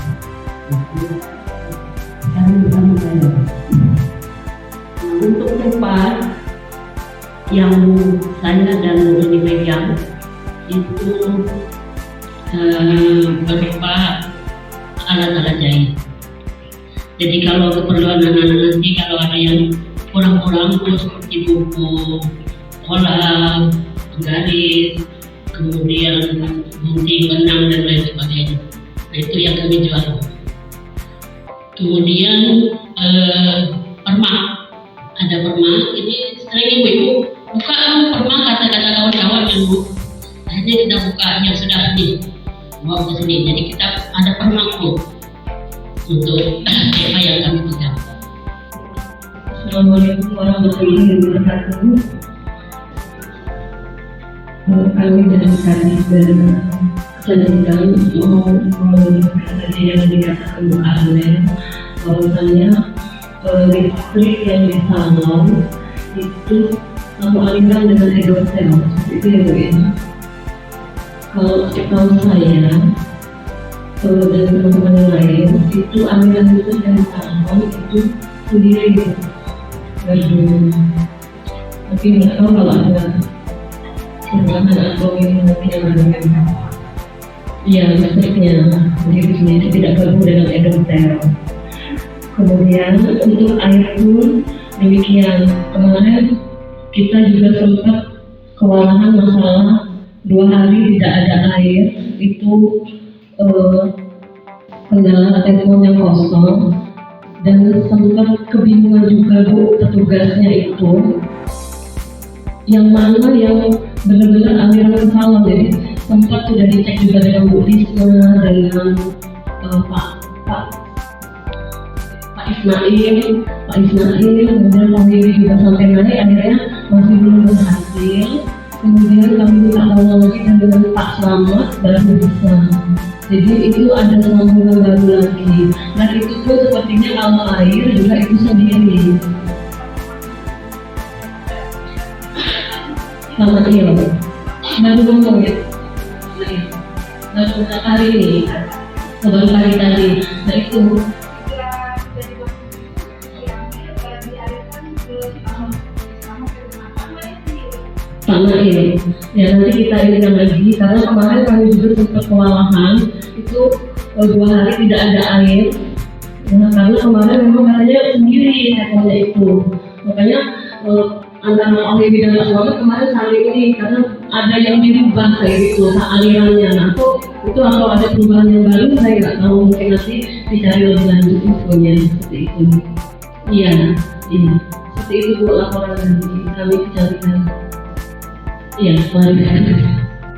Sekarang bersama saya. Untuk tempat yang saya dan ini pegang itu berupa alat-alat jahit. Jadi kalau keperluan anak-anak nanti kalau ada yang kurang-kurang seperti buku pola, garis, kemudian gunting, benang dan lain sebagainya. Nah, itu yang kami jual. Kemudian permak, ada permak. Ini sering ibu-ibu buka permak kata-kata kawan-kawan yang bu. Akhirnya kita buka yang sudah nih, bawa ke sini. Jadi kita ada permak bu untuk tema yang kami pegang. Assalamualaikum warahmatullahi wabarakatuh. Kami dari Kadis dan Kecantikan mau tadi yang dikatakan Bu Arlen bahwasanya listrik yang di salon itu kamu alihkan dengan edosel itu ya Bu ya. Kalau saya dan teman-teman yang lain itu aliran listrik yang di salon itu sendiri tapi nggak tahu kalau ada perubahan atau yang menggunakan ya listriknya sendiri tidak gabung dengan edosel. Kemudian untuk air pun demikian. Kemarin kita juga sempat kewalahan masalah 2 hari tidak ada air, itu kendala telepon yang kosong dan sempat kebingungan juga Bu petugasnya itu yang mana yang benar-benar aliran ke salon. Jadi sempat sudah dicek juga dengan Bu Risma, dengan Pak Ismail, kemudian kami juga sampai naik, akhirnya masih belum berhasil. Kemudian kami minta tolong lagi dengan Pak Slamet baru bisa. Jadi itu ada sambungan baru lagi. Nah itu pun sepertinya kalau air juga itu sendiri. Sama dia, baru ngomong ya, baru kali ini, baru kali tadi. Nah itu sama ya nanti kita inikan lagi karena kemarin kami juga sempat kewalahan itu 2 hari tidak ada air. Nah, karena kemarin memang katanya sendiri katanya itu, makanya antara Olivi dan Pak Slamet kemarin saling ini karena ada yang dirubah kayak gitu alirannya. Nah itu atau ada perubahan yang baru saya nggak tahu, mungkin nanti dicari lebih lanjut infonya seperti itu. Iya seperti itu Bu laporan dari kami Kecantikan. Iya, mari.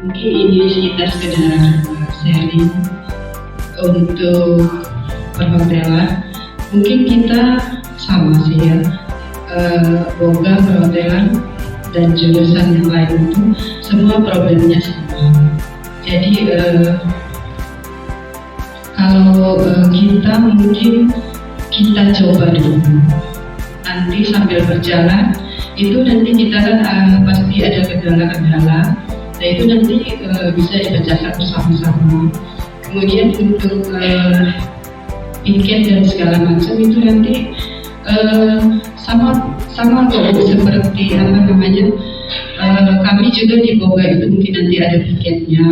Mungkin ini kita sekedar sharing untuk perhotelan. Mungkin kita sama sih ya, boga perhotelan dan jurusan yang lain itu semua problemnya sama. Jadi kalau kita mungkin kita coba dulu, nanti sambil berjalan itu nanti kita kan pasti ada kendala-kendala. Nah itu nanti bisa dipecahkan bersama-sama. Kemudian untuk piket dan segala macam itu nanti sama kok seperti apa namanya, kami juga di Boga itu mungkin nanti ada piketnya.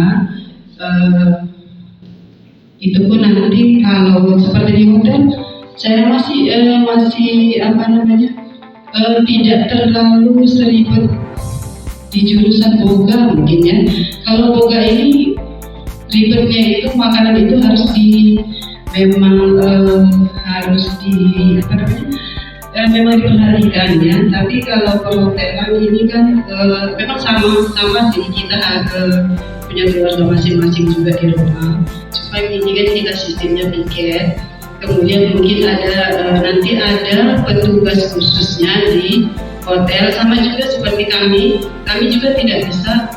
Itu pun nanti kalau seperti di hotel Saya masih apa namanya, tidak terlalu seribet di jurusan boga mungkin ya. Kalau boga ini ribetnya itu makanan itu harus harus apa namanya, memang diperhatikan ya. Tapi kalau perhotelan ini kan memang sama sih, kita punya keluarga masing-masing juga di rumah. Cuma ini kan kita sistemnya tiket. Kemudian mungkin nanti ada petugas khususnya di hotel, sama juga seperti kami juga tidak bisa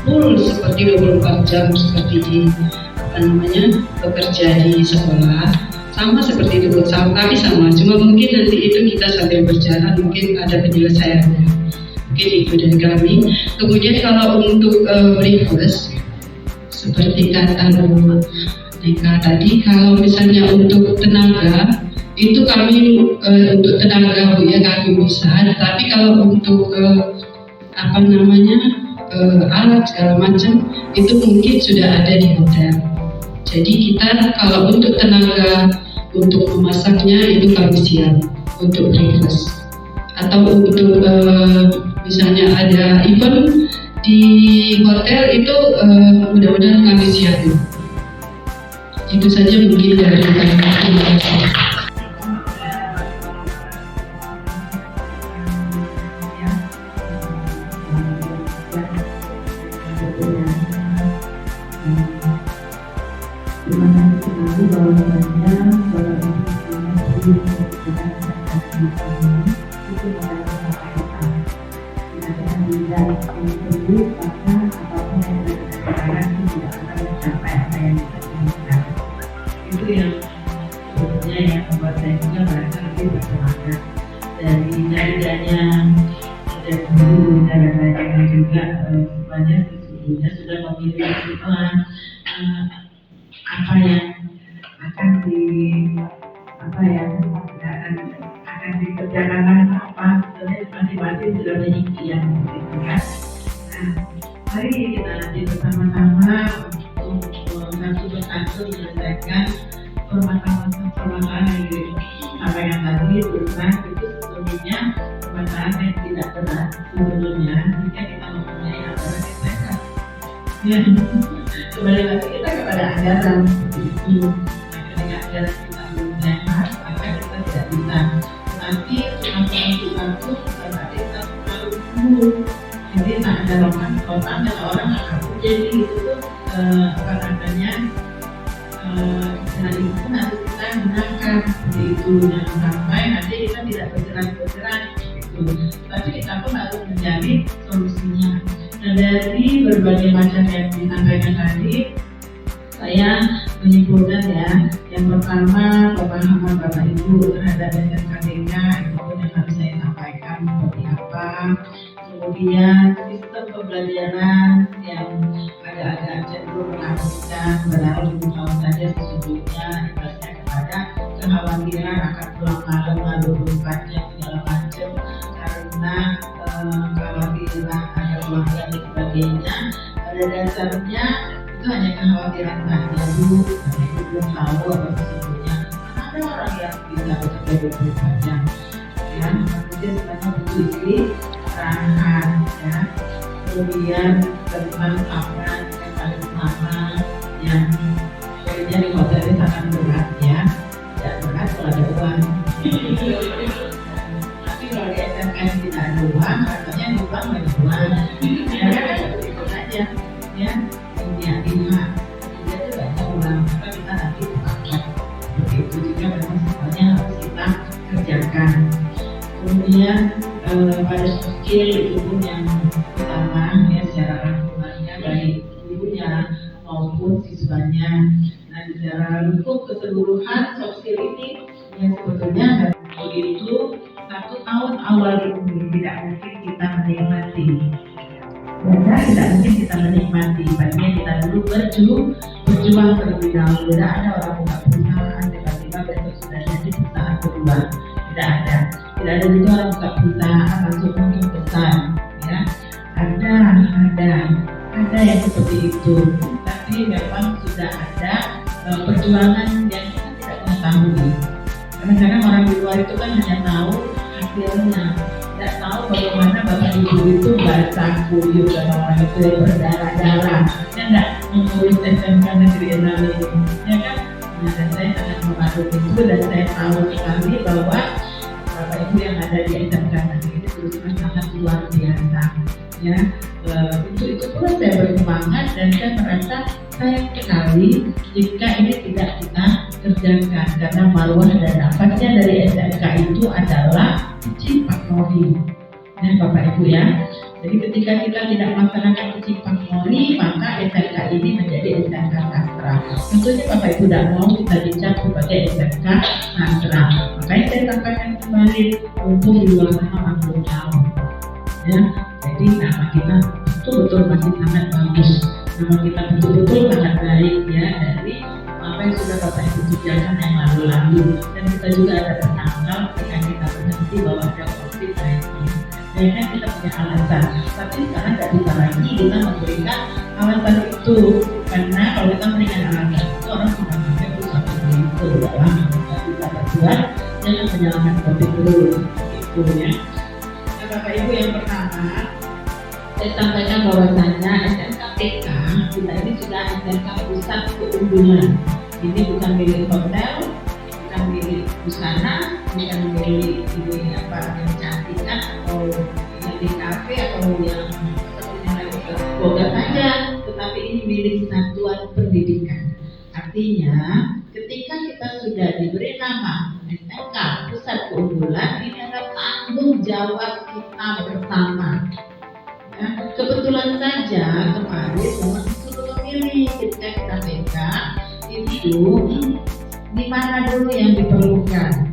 full seperti 24 jam seperti di bekerja di sekolah, sama seperti itu. Kami sama, cuma mungkin nanti itu kita sambil berjalan mungkin ada penyelesaiannya, mungkin itu dari kami. Kemudian kalau untuk reverse seperti kata Nika tadi, kalau misalnya untuk tenaga itu kami untuk tenaga Bu ya kami bisa, tapi kalau untuk alat segala macam itu mungkin sudah ada di hotel. Jadi kita kalau untuk tenaga untuk memasaknya itu kami siap untuk breakfast, atau untuk misalnya ada event di hotel itu mudah-mudahan kami siap. Itu saja mungkin dari kami. Terima kasih. Itu yang sebetulnya yang membuat saya juga merasa lebih bersemangat dari jaringannya dan jaringannya juga semuanya sesungguhnya sudah memiliki plan apa yang akan dikerjakan apa, sebenarnya masing-masing sudah memiliki yang gitu kan. Nah, mari kita nanti bersama-sama untuk satu persatu menyelesaikan permasalahan yang disampaikan tadi. Terus itu sebetulnya permasalahan yang tidak berat sebetulnya jika kita mempunyai anggaran yang sehat. Ya, kembali lagi kita kepada anggaran seperti itu. Ketika anggaran kita belum sehat, maka kita tidak bisa. Nanti cuma itu berarti kita terlalu dulu. Jadi tak ada lompatan dan orang akan jadi itu dari itu nanti kita gunakan seperti itu, jangan sampai nanti kita tidak bergerak gitu. Tapi kita pun harus mencari solusinya. Nah, dari berbagai macam yang disampaikan tadi, saya menyimpulkan ya, yang pertama pemahaman Bapak Ibu terhadap SMKDK itu yang harus saya sampaikan seperti apa. Kemudian sistem pembelajaran yang agak-agak cenderung menakutkan, padahal 7 tahun saja sesungguhnya imbasnya kepada kekhawatiran akan pulang malam 24 jam segala macam karena kekhawatiran ada keluarga dan sebagainya. Pada dasarnya itu hanya kekhawatiran saja Bu, karena itu belum tahu apa sesungguhnya ada orang yang bisa bekerja 24 jam ya, kemudian sebenarnya butuh arahan ya. Kemudian tentang apa yang paling utama yang kayaknya di hotel ini sangat berat ya, tidak berat kalau ada uang. Tapi kalau di SMK tidak ada uang, katanya di uang banyak uang. Ya kan seperti itu saja ya. Ini lima itu banyak uang, maka kita nanti pakai seperti itu juga memang semuanya harus kita kerjakan. Kemudian pada skill itu pun yang utama ya, secara rangkumannya baik gurunya maupun siswanya. Nah, secara lingkup keseluruhan soft skill ini yang sebetulnya begitu 1 tahun awal ini tidak mungkin kita menikmati. Tidak mungkin kita menikmati. Baiknya kita dulu berjuang terlebih dahulu. Tidak ada orang buka perusahaan tiba-tiba besok sudah jadi perusahaan kedua. Tidak ada juga orang buka perusahaan langsung mungkin besar ya. Ada yang seperti itu, tapi memang sudah ada perjuangan yang kita tidak mengetahui. orang di luar itu kan hanya tahu hasilnya, tidak tahu bagaimana bapak ibu itu baca kuyup dan orang itu yang berdarah-darah, ya enggak mengurus SMK Negeri 6 ini, ya kan? Nah, dan saya sangat mengagumi itu dan saya tahu sekali bahwa bapak ibu yang ada di SMK Negeri ini terus sangat luar biasa, ya. Untuk itu pula saya bersemangat dan saya merasa sayang sekali jika ini tidak kita kerjakan, karena marwah dan nafasnya dari SMK itu adalah Kucing Pakmori, ya Bapak Ibu ya. Jadi ketika kita tidak melaksanakan Kucing Pakmori, maka SMK ini menjadi SMK sastra. Tentunya Bapak Ibu tidak mau kita dicap sebagai SMK sastra. Makanya saya sampaikan kembali untuk di luar sana 60 tahun, ya. Jadi nama kita betul-betul masih sangat bagus, nama kita betul-betul sangat baik, ya, dari apa yang sudah Bapak Ibu kerjakan yang lalu-lalu. Dan kita juga ada penanggal ketika kita berhenti bahwa ada COVID-19. Ya kan kita punya alasan, tapi sekarang tidak bisa lagi kita memberikan alasan itu, karena kalau kita memberikan alasan itu orang sudah pakai usaha itu dalam kita berbuat jangan menyalahkan COVID dulu, itu ya. Nah, Bapak Ibu, yang pertama saya sampaikan bahwasannya SMK TK kita ini sudah SMK pusat keunggulan. Ini bukan milik hotel, bukan milik busana, bukan milik ini apa yang cantikan atau yang di kafe atau yang boga saja, tetapi ini milik satuan pendidikan. Artinya ketika kita sudah diberi nama SMK pusat keunggulan, ini adalah tanggung jawab kita bersama. Ya, kebetulan saja kemarin Bapak suruh memilih ketika kita TK itu di mana dulu yang diperlukan.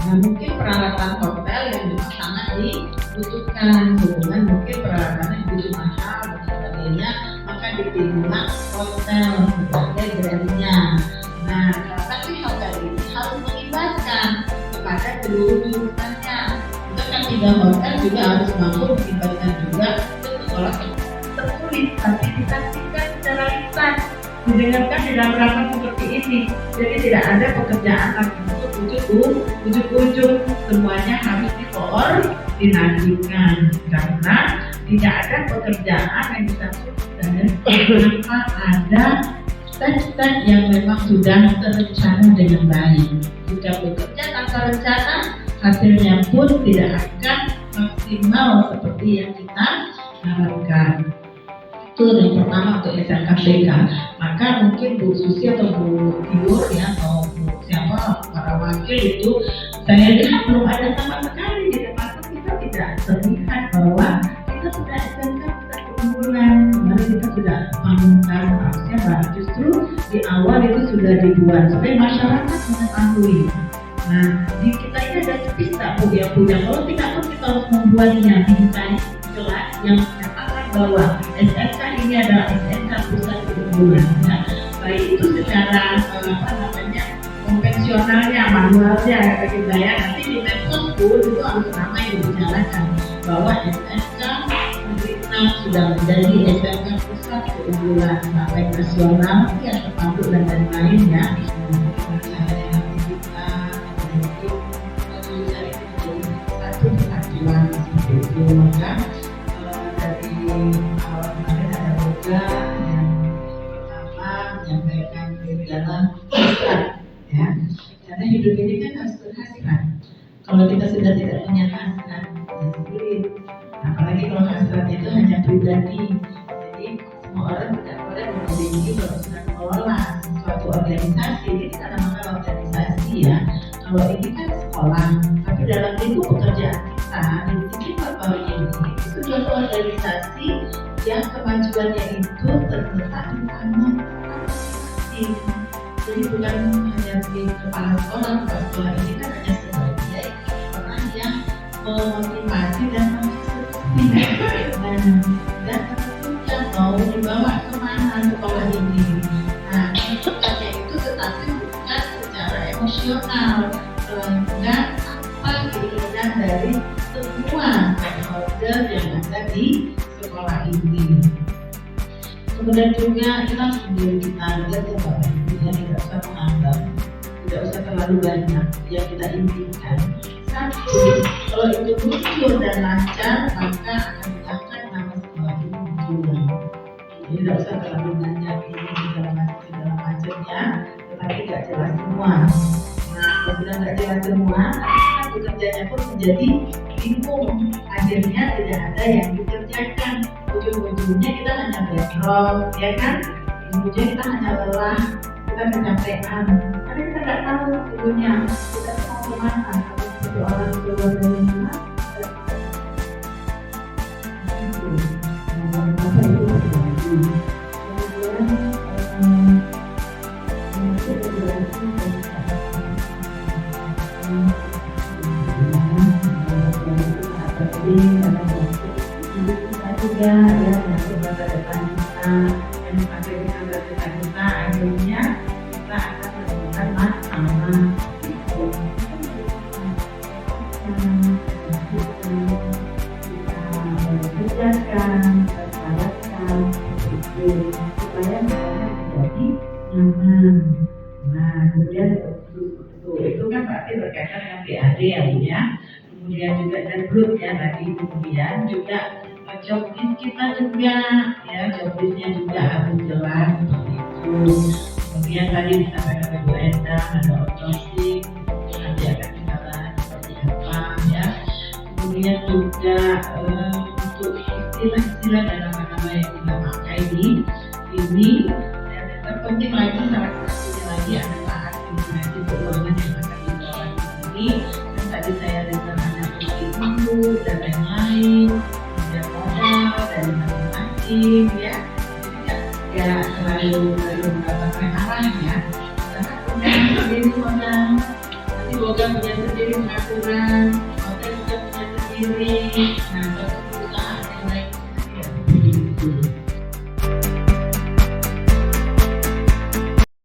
Nah, mungkin peralatan hotel yang memang sangat dibutuhkan, hubungan mungkin peralatannya begitu mahal dan sebagainya, maka dipilihlah hotel sebagai brandnya. Nah, tapi hotel ini harus melibatkan kepada seluruh jurusannya. Kita kan 3 hotel juga harus mampu melibatkan juga sekolah tertulis, tapi disaksikan secara lisan, didengarkan di dalam rapat seperti ini. Jadi tidak ada pekerjaan lagi untuk ujuk-ujuk, semuanya harus dikoordinasikan, karena tidak ada pekerjaan yang disatukan tanpa ada step-step yang memang sudah terencana dengan baik. Jika bekerja tanpa rencana, hasilnya pun tidak akan maksimal seperti yang kita harapkan. Itu yang pertama untuk SMK TK. Maka mungkin Bu Susi atau Bu Tiur ya, atau Bu siapa para wakil itu, saya lihat belum ada sama sekali di depan kita, tidak terlihat bahwa kita sudah SMK kita keunggulan. Kemarin kita sudah pamungkas, harusnya bahwa justru di awal itu sudah dibuat supaya masyarakat mengetahui. Nah, di kita ini ada tipis tak Bu yang punya, kalau tidak pun kita harus membuatnya misalnya jelas yang menyatakan bahwa SMK ini adalah SMK pusat keunggulan. Nah, baik itu secara konvensionalnya, manualnya, bagi saya nanti di medsos pun itu harus ramai dibicarakan bahwa SMK Negeri 6 sudah menjadi SMK pusat keunggulan sampai nasional, ya terpadu dan lain-lain ya. Maka dari awal kemarin ada juga yang pertama menyampaikan dalam hasrat, ya, karena hidup ini kan harus berhasrat. Kalau kita sudah tidak punya hasrat, ya sulit. Apalagi kalau hasrat itu hanya pribadi. Jadi semua orang tidak boleh memiliki kalau sudah mengelola suatu organisasi. Ini kita namakan organisasi ya. Kalau ini kan sekolah, tapi dalam itu pekerjaan kita di baru ini itu suatu organisasi yang kemajuannya itu terletak di tangan masing-masing. Jadi bukan hanya di kepala sekolah ini kan hanya sebagai orang yang memotivasi dan menginspirasi dan tentunya mau dibawa kemana sekolah ini. Nah, hanya itu tetapi bukan secara emosional, dan apa keinginan dari semua stakeholder yang ada di sekolah ini. Kemudian juga kita sendiri kita lihat ya Bapak Ibu, ya tidak usah menganggap, tidak usah terlalu terlalu banyak yang kita inginkan. Satu, kalau itu muncul dan lancar, maka akan nama sekolah itu muncul. Jadi tidak usah terlalu banyak ini segala macamnya, tetapi tidak jelas semua. Nah, kalau sudah tidak jelas semua, nanti bekerjanya pun menjadi bingung. Akhirnya tidak ada yang dikerjakan. Ujung-ujungnya kita hanya background, ya kan? Ujung-ujungnya kita hanya lelah, kita kecapean. Karena kita tidak tahu sesungguhnya kita mau kemana. Kalau orang keluar dari rumah, apa itu terjadi? Juga ya nanti masa depan kita yang sampai kita bercita-cita kita akhirnya kita akan menemukan masalah itu kita kerjakan percayakan supaya misalnya menjadi nyaman. Nah kemudian itu kan pasti berkaitan dengan PAD ya. Kemudian juga dan grup ya tadi, kemudian juga joblist kita juga ya, joblistnya juga harus jelas seperti itu. Kemudian tadi disampaikan oleh Bu Endang ada outsourcing, nanti akan kita bahas seperti apa ya. Kemudian juga untuk istilah-istilah dan nama-nama yang kita pakai ini yang terpenting lagi, salah satunya lagi adalah asimilasi keuangan yang akan dikelola di sini. Dan tadi saya dengar ada itu dan lain-lain, ada modal dari masing-masing ya. Jadi ya selalu mendapatkan arah ya. Karena punya sendiri modal, nanti boga punya sendiri peraturan, hotel juga punya sendiri. Nah